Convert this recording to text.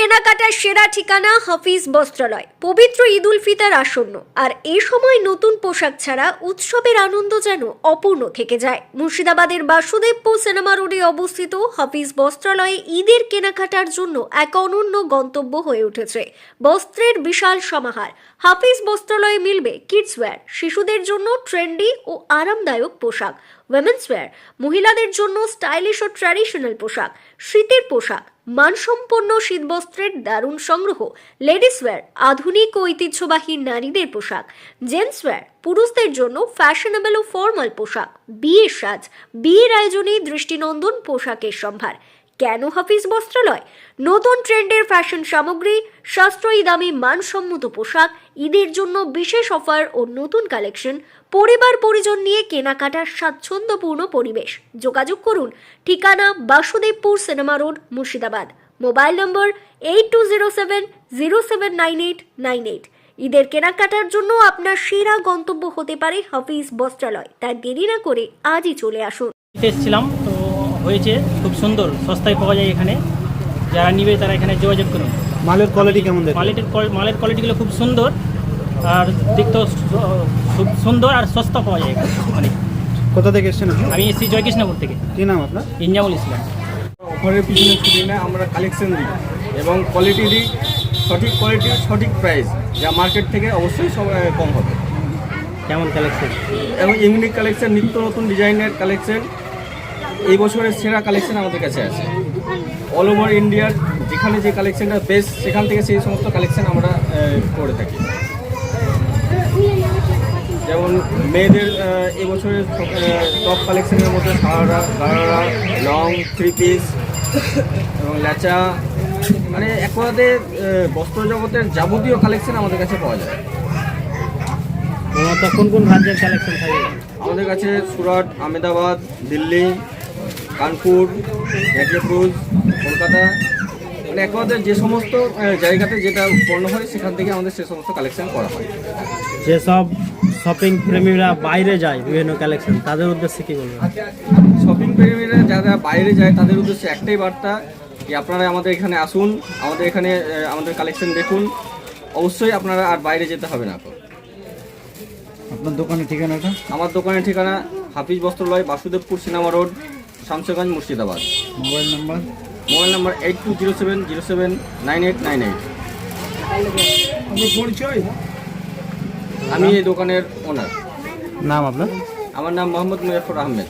কেনাকাটার সেরা ঠিকানা হাফিজ বস্ত্রালয়। পবিত্র ঈদ উল ফিতর আসন্ন, আর এই সময় নতুন পোশাক ছাড়া উৎসবের আনন্দ যেন অপূর্ণ থেকে যায়। মুর্শিদাবাদের বাসুদেবপুর সিনেমা রোডে অবস্থিত হাফিজ বস্ত্রালয়ে ঈদের কেনাকাটার জন্য এক অনন্য গন্তব্য হয়ে উঠেছে। বস্ত্রের বিশাল সমাহার। হাফিজ বস্ত্রালয়ে মিলবে কিডস ওয়্যার, শিশুদের জন্য ট্রেন্ডি ও আরামদায়ক পোশাক, উইমেন্স ওয়্যার, মহিলাদের জন্য স্টাইলিশ ও ট্র্যাডিশনাল পোশাক, শীতের পোশাক, মানসম্পন্ন শীতবস্ত্রের দারুণ সংগ্রহ, লেডিস ওয়্যার, আধুনিক ও ঐতিহ্যবাহী নারীদের পোশাক, জেন্টস ওয়্যার, পুরুষদের জন্য ফ্যাশনেবল ও ফর্মাল পোশাক, বিয়ের সাজ, বিয়ের আয়োজনে দৃষ্টিনন্দন পোশাকের সম্ভার। কেন হাফিজ বস্ত্রালয়? নতুন ট্রেন্ডের ফ্যাশন সামগ্রী, সাশ্রয়ী দামে মানসম্মত পোশাক, ঈদের জন্য বিশেষ অফার ও নতুন কালেকশন, পরিবার পরিজন নিয়ে কেনাকাটার স্বাচ্ছন্দ্যপূর্ণ পরিবেশ। যোগাযোগ করুন। ঠিকানা Basudebpur cinema road, Murshidabad. Mobile নম্বর 8207079898। ঈদের কেনাকাটার জন্য আপনার সেরা গন্তব্য হতে পারে হাফিজ বস্ত্রালয়। তাই দেরি না করে আজই চলে আসুন। এসেছিলাম তো হয়েছে খুব সুন্দর, সস্তায় পাওয়া যায় এখানে। যারা নিবে তারা এখানে যোগাযোগ করুন। মালের কোয়ালিটি কেমন? মালের কোয়ালিটিগুলো খুব সুন্দর, আর দেখতেও খুব সুন্দর আর সস্তা পাওয়া যায় এখানে অনেক। কোথা থেকে এসেছেন? আমি এসেছি জয়কৃষ্ণপুর থেকে। কী নাম আপনার? ইনজামুল ইসলাম। অফারের পিছনে ছুটি না, আমরা কালেকশন দিই এবং কোয়ালিটি দিই, সঠিক কোয়ালিটি সঠিক প্রাইস, যা মার্কেট থেকে অবশ্যই সব কম হবে। কেমন কালেকশন? এবং ইউনিক কালেকশন, নিত্য নতুন ডিজাইনের কালেকশন, এই বছরের সেরা কালেকশন আমাদের কাছে আছে। অল ওভার ইন্ডিয়ার যেখানে যে কালেকশনটা বেস্ট, সেখান থেকে সেই সমস্ত কালেকশন আমরা করে থাকি। যেমন মেয়েদের এবছরের টপ কালেকশনের মধ্যে sharara, gharara, long, three piece এবং ল্যাচা, মানে এক কথাতে বস্ত্র জগতের যাবতীয় কালেকশন আমাদের কাছে পাওয়া যায়। কোন কোন রাজ্যের কালেকশন থাকে? আমাদের কাছে সুরাট, আহমেদাবাদ, দিল্লি, কানপুর, মেদিনীপুর, কলকাতা, মানে এক কথাতে যে সমস্ত জায়গাতে যেটা উৎপন্ন হয় সেখান থেকে আমাদের সে সমস্ত কালেকশন করা হয়। যেসব শপিং প্রেমীরা বাইরে যায় বিভিন্ন কালেকশন, তাদের উদ্দেশ্যে কী বলবেন? শপিং প্রেমীরা যারা বাইরে যায় তাদের উদ্দেশ্যে একটাই বার্তা, যে আপনারা আমাদের এখানে আসুন, আমাদের এখানে আমাদের কালেকশন দেখুন, অবশ্যই আপনারা আর বাইরে যেতে হবে না। আপনার দোকানের ঠিকানাটা? আমার দোকানের ঠিকানা Hafiz Bastralaya, Basudebpur cinema road, Shamsherganj, Murshidabad. Mobile number? Mobile number 8207079898। পরিচয়? আমি এই দোকানের ওনার। নাম আপনার? আমার নাম মোহাম্মদ মুজাফর আহমেদ।